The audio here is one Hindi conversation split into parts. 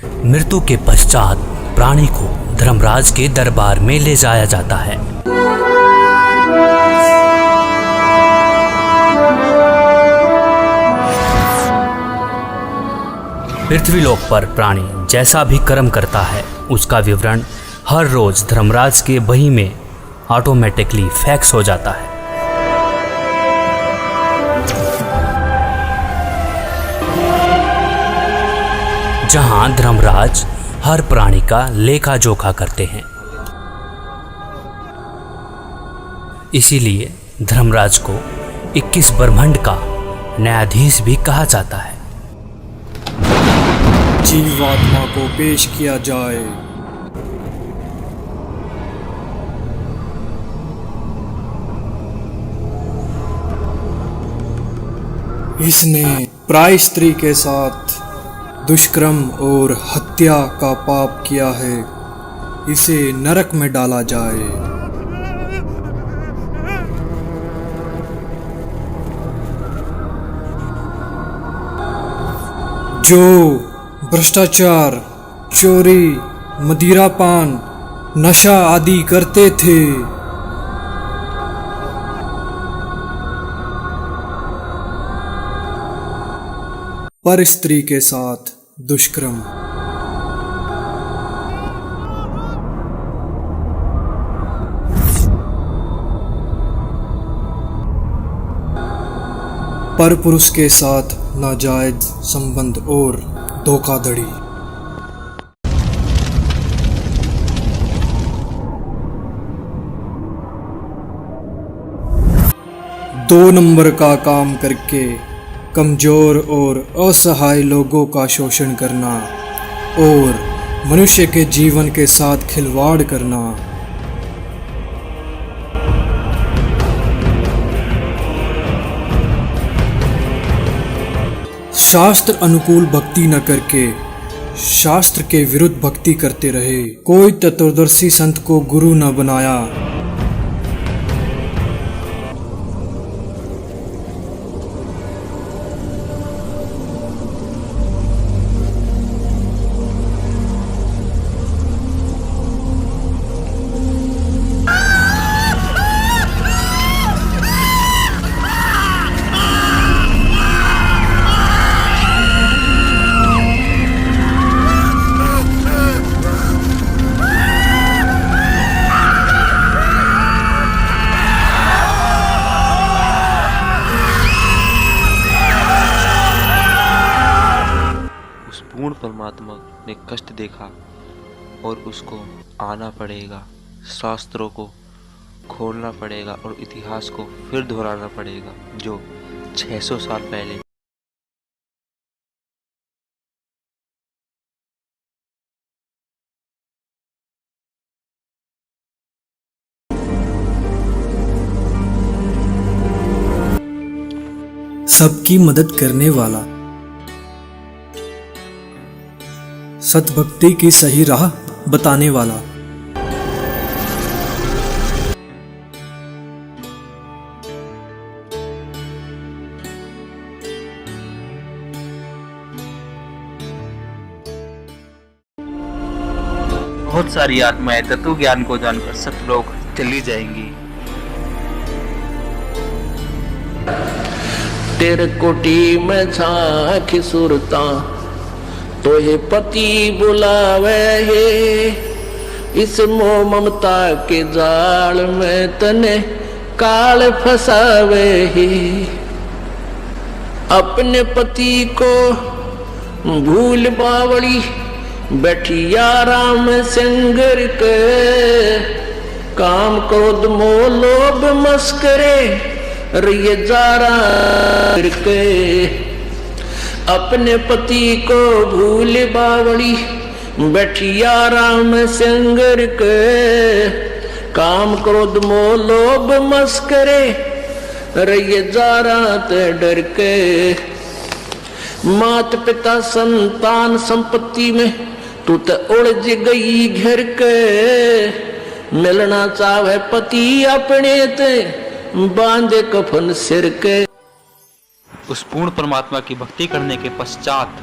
मृत्यु के पश्चात प्राणी को धर्मराज के दरबार में ले जाया जाता है। पृथ्वीलोक पर प्राणी जैसा भी कर्म करता है उसका विवरण हर रोज धर्मराज के बही में ऑटोमेटिकली फैक्स हो जाता है। जहां धर्मराज हर प्राणी का लेखा जोखा करते हैं। इसीलिए धर्मराज को 21 ब्रह्मांड का न्यायाधीश भी कहा जाता है। जीवात्मा को पेश किया जाए। इसने प्राय स्त्री के साथ दुष्कर्म और हत्या का पाप किया है, इसे नरक में डाला जाए। जो भ्रष्टाचार, चोरी, मदिरापान, नशा आदि करते थे, पर स्त्री के साथ दुष्कर्म। पर पुरुष के साथ नाजायज संबंध और धोखाधड़ी। 2 नंबर का काम करके कमजोर और असहाय लोगों का शोषण करना और मनुष्य के जीवन के साथ खिलवाड़ करना। शास्त्र अनुकूल भक्ति न करके शास्त्र के विरुद्ध भक्ति करते रहे। कोई तत्वदर्शी संत को गुरु न बनाया। परमात्मा ने कष्ट देखा और उसको आना पड़ेगा, शास्त्रों को खोलना पड़ेगा और इतिहास को फिर दोहराना पड़ेगा जो 600 साल पहले। सबकी मदद करने वाला, सतभक्ति की सही राह बताने वाला, बहुत सारी आत्माएं तत्व ज्ञान को जानकर सतलोक चली जाएंगी। तेरे कोटी में झांकी सुरता तो ये पति बुलावे है। इस मोह ममता के जाल में तने काल फसावे है। अपने पति को भूल बावड़ी बैठी आराम संगर के। काम क्रोध मोह लोभ मस्करे रिये जारा के। अपने पति को भूल बावड़ी बैठी आराम संगर के। काम क्रोध मोह लोभ मस्करे रहिए जारा ते डर के। मात पिता संतान संपत्ति में तू तो उलझ गई घर के। मिलना चाहे पति अपने ते बांधे कफन सिर के। उस पूर्ण परमात्मा की भक्ति करने के पश्चात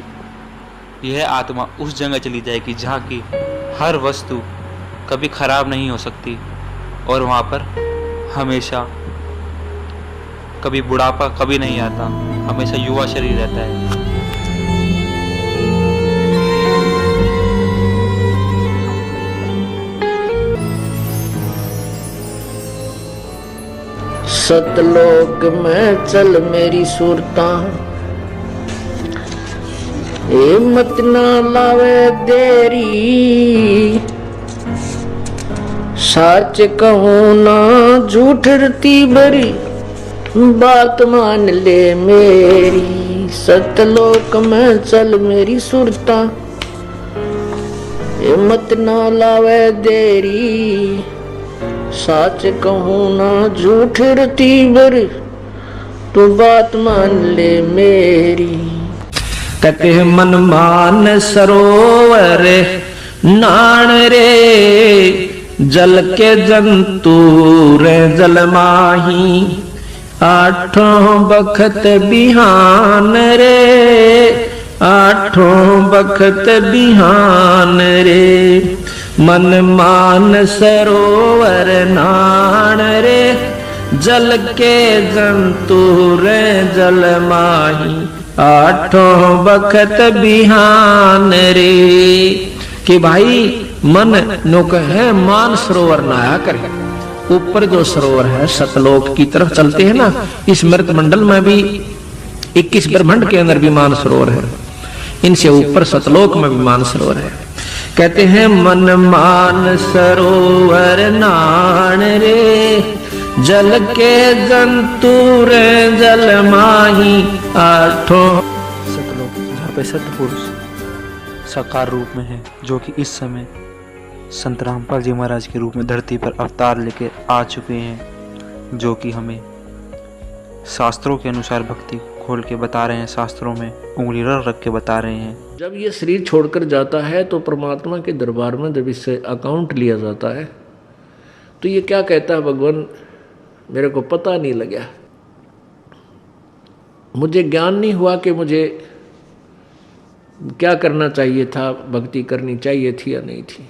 यह आत्मा उस जगह चली जाएगी जहाँ की हर वस्तु कभी खराब नहीं हो सकती और वहाँ पर हमेशा कभी बुढ़ापा कभी नहीं आता, हमेशा युवा शरीर रहता है। सतलोक में चल मेरी सुरता, हिम्मत ना लावे देरी, सच कहूँ ना झूठ रती भरी, बात मान ले मेरी। सतलोक में चल मेरी सुरता, हिम्मत ना लावे देरी, सच कहूँ ना झूठ रती भरी, तू बात मान ले मेरी। कहते हैं मन मान सरोवर नाण रे, जल के जंतु रे जल माही, आठों बखत बिहान रे, आठों बखत बिहान रे। मन मान सरोवर नाण रे, जल के जंतु रे जल माही, आठों बखत बिहान रे। कि भाई मन नो है मान सरोवर नहाया करे। ऊपर जो सरोवर है सतलोक की तरफ चलते हैं ना, इस मृत मंडल में भी 21 ब्रह्मांड के अंदर भी मान सरोवर है, इनसे ऊपर सतलोक में भी मान सरोवर है। कहते हैं मन मान सरोवर नाण रे, जल के जंतु रे जल माही, आठों सतलोक जहाँ पे सतपुरुष साकार रूप में है, जो कि इस समय संत रामपाल जी महाराज के रूप में धरती पर अवतार लेके आ चुके हैं, जो कि हमें शास्त्रों के अनुसार भक्ति खोल के बता रहे हैं, शास्त्रों में उंगली रख के बता रहे हैं। जब ये शरीर छोड़कर जाता है तो परमात्मा के दरबार में जब इससे अकाउंट लिया जाता है तो ये क्या कहता है, भगवान मेरे को पता नहीं लगा, मुझे ज्ञान नहीं हुआ कि मुझे क्या करना चाहिए था, भक्ति करनी चाहिए थी या नहीं थी।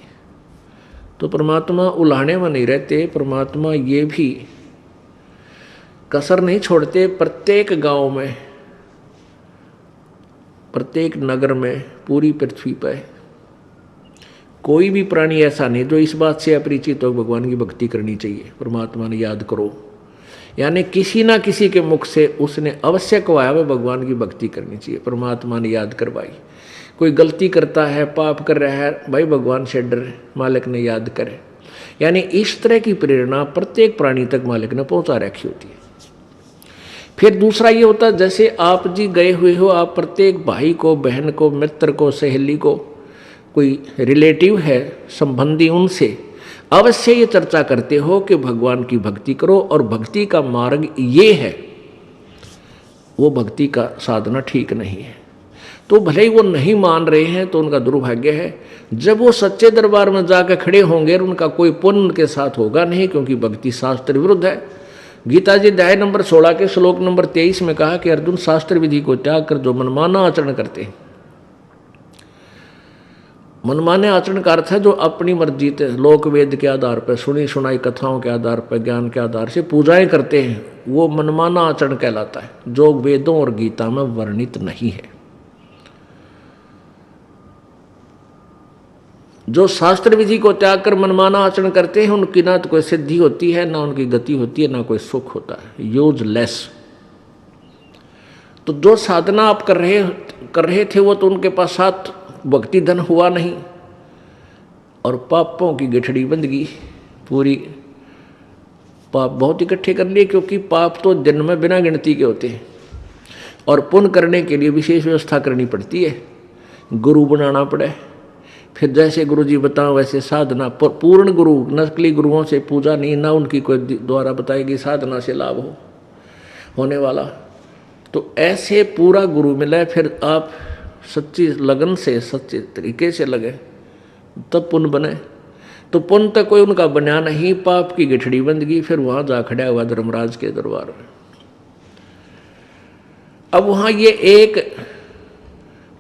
तो परमात्मा उलाहने में नहीं रहते, परमात्मा ये भी कसर नहीं छोड़ते। प्रत्येक गांव में, प्रत्येक नगर में, पूरी पृथ्वी पर कोई भी प्राणी ऐसा नहीं जो इस बात से अपरिचित हो भगवान की भक्ति करनी चाहिए, परमात्मा ने याद करो। यानी किसी ना किसी के मुख से उसने अवश्य कहा है भगवान की भक्ति करनी चाहिए, परमात्मा ने याद करवाई। कोई गलती करता है, पाप कर रहा है, भाई भगवान से डर, मालिक ने याद करे। यानी इस तरह की प्रेरणा प्रत्येक प्राणी तक मालिक ने पहुंचा रखी होती है। फिर दूसरा ये होता है, जैसे आप जी गए हुए हो, आप प्रत्येक भाई को, बहन को, मित्र को, सहेली को, कोई रिलेटिव है, संबंधी, उनसे अवश्य ये चर्चा करते हो कि भगवान की भक्ति करो और भक्ति का मार्ग ये है, वो भक्ति का साधना ठीक नहीं है। तो भले ही वो नहीं मान रहे हैं तो उनका दुर्भाग्य है। जब वो सच्चे दरबार में जाकर खड़े होंगे उनका कोई पुण्य उनके साथ होगा नहीं, क्योंकि भक्ति शास्त्र विरुद्ध है। गीता जी अध्याय नंबर 16 के श्लोक नंबर 23 में कहा कि अर्जुन, शास्त्र विधि को त्याग कर जो मनमाना आचरण करते हैं, मनमाने आचरण का अर्थ है जो अपनी मर्जी से लोक वेद के आधार पर, सुनी सुनाई कथाओं के आधार पर, ज्ञान के आधार से पूजाएं करते हैं, वो मनमाना आचरण कहलाता है, जो वेदों और गीता में वर्णित नहीं है। जो शास्त्र विधि को त्याग कर मनमाना आचरण करते हैं उनकी ना तो कोई सिद्धि होती है, ना उनकी गति होती है, ना कोई सुख होता है, यूजलेस। तो जो साधना आप कर रहे थे वो तो उनके पास साथ भक्ति धन हुआ नहीं और पापों की गठड़ी बंध गई पूरी। पाप बहुत इकट्ठे कर लिए, क्योंकि पाप तो दिन में बिना गिनती के होते हैं और पुण्य करने के लिए विशेष व्यवस्था करनी पड़ती है, गुरु बनाना पड़े। फिर जैसे गुरु जी बताओ वैसे साधना, पूर्ण गुरु, नकली गुरुओं से पूजा नहीं, ना उनकी कोई द्वारा बताएगी साधना से लाभ होने वाला। तो ऐसे पूरा गुरु मिले, फिर आप सच्ची लगन से, सच्चे तरीके से लगे, तब पुण्य बने। तो पुण्य तक कोई उनका बना नहीं, पाप की गठड़ी बंद गई। फिर वहां जा खड़ा हुआ धर्मराज के दरबार में। अब वहां ये एक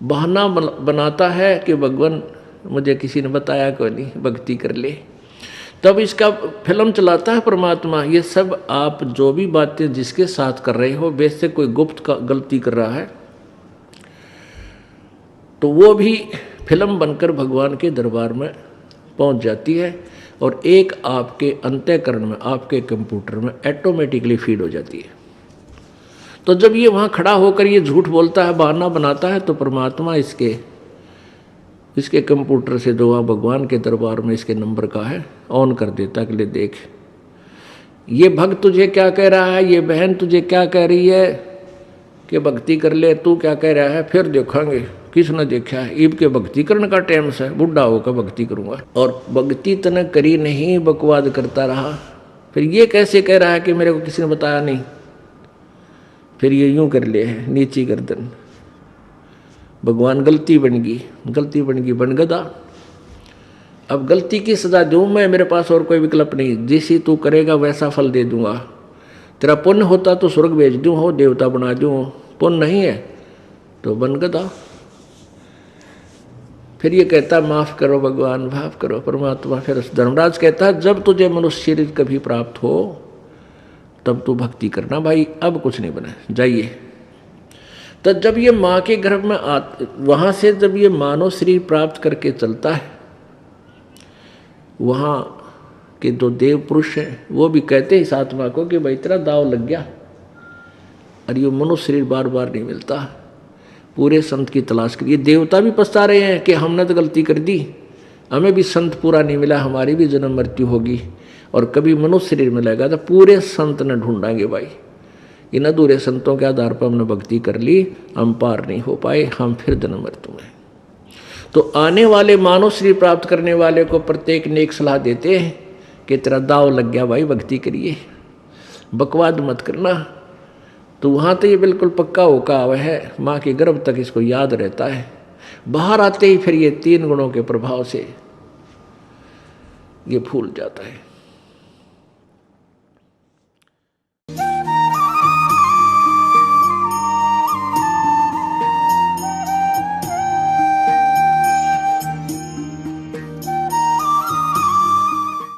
बहाना बनाता है कि भगवान मुझे किसी ने बताया कोई नहीं, भक्ति कर ले। तब इसका फिल्म चलाता है परमात्मा। ये सब आप जो भी बातें जिसके साथ कर रहे हो, वैसे कोई गुप्त का गलती कर रहा है तो वो भी फिल्म बनकर भगवान के दरबार में पहुंच जाती है और एक आपके अंतःकरण में, आपके कंप्यूटर में ऑटोमेटिकली फीड हो जाती है। तो जब ये वहाँ खड़ा होकर ये झूठ बोलता है, बहाना बनाता है, तो परमात्मा इसके कंप्यूटर से जो वहाँ भगवान के दरबार में इसके नंबर का है ऑन कर देता है कि ले देख, ये भक्त तुझे क्या कह रहा है, ये बहन तुझे क्या कह रही है कि भक्ति कर ले, तू क्या कह रहा है, फिर देखेंगे किसने देखा है। ईब के भक्ति करने का टाइम से बुढ़ा होकर भक्ति करूँगा, और भक्ति तने करी नहीं, बकवाद करता रहा। फिर ये कैसे कह रहा है कि मेरे को किसी ने बताया नहीं, फिर ये यूं कर ले है नीची गर्दन। भगवान गलती बन गई बन गदा। अब गलती की सजा दूँ मैं, मेरे पास और कोई विकल्प नहीं। जिसी तू करेगा वैसा फल दे दूंगा। तेरा पुण्य होता तो स्वर्ग भेज दूँ, हो देवता बना दूँ, पुण्य नहीं है तो बन गदा। फिर ये कहता माफ़ करो भगवान, माफ़ करो परमात्मा। फिर धर्मराज कहता है जब तुझे मनुष्य शरीर कभी प्राप्त हो तब तू भक्ति करना भाई, अब कुछ नहीं बना, जाइए। तो जब ये माँ के गर्भ में वहाँ से जब ये मानव शरीर प्राप्त करके चलता है, वहाँ के जो देव पुरुष हैं वो भी कहते हैं इस आत्मा को कि भाई तेरा दाव लग गया, और ये मनुष्य शरीर बार बार नहीं मिलता, पूरे संत की तलाश करिए। देवता भी पछता रहे हैं कि हमने तो गलती कर दी, हमें भी संत पूरा नहीं मिला, हमारी भी जन्म मृत्यु होगी, और कभी मनुष्य शरीर मिलेगा तो पूरे संत ने ढूंढाएंगे भाई। इन अधूरे संतों के आधार पर हमने भक्ति कर ली, हम पार नहीं हो पाए, हम फिर जन्म मृत्यु में। तो आने वाले मानव शरीर प्राप्त करने वाले को प्रत्येक ने एक सलाह देते हैं कि तेरा दाव लग गया भाई, भक्ति करिए, बकवाद मत करना। तो वहाँ तो ये बिल्कुल पक्का होका हुआ है, माँ के गर्भ तक इसको याद रहता है। बाहर आते ही फिर ये 3 गुणों के प्रभाव से ये भूल जाता है।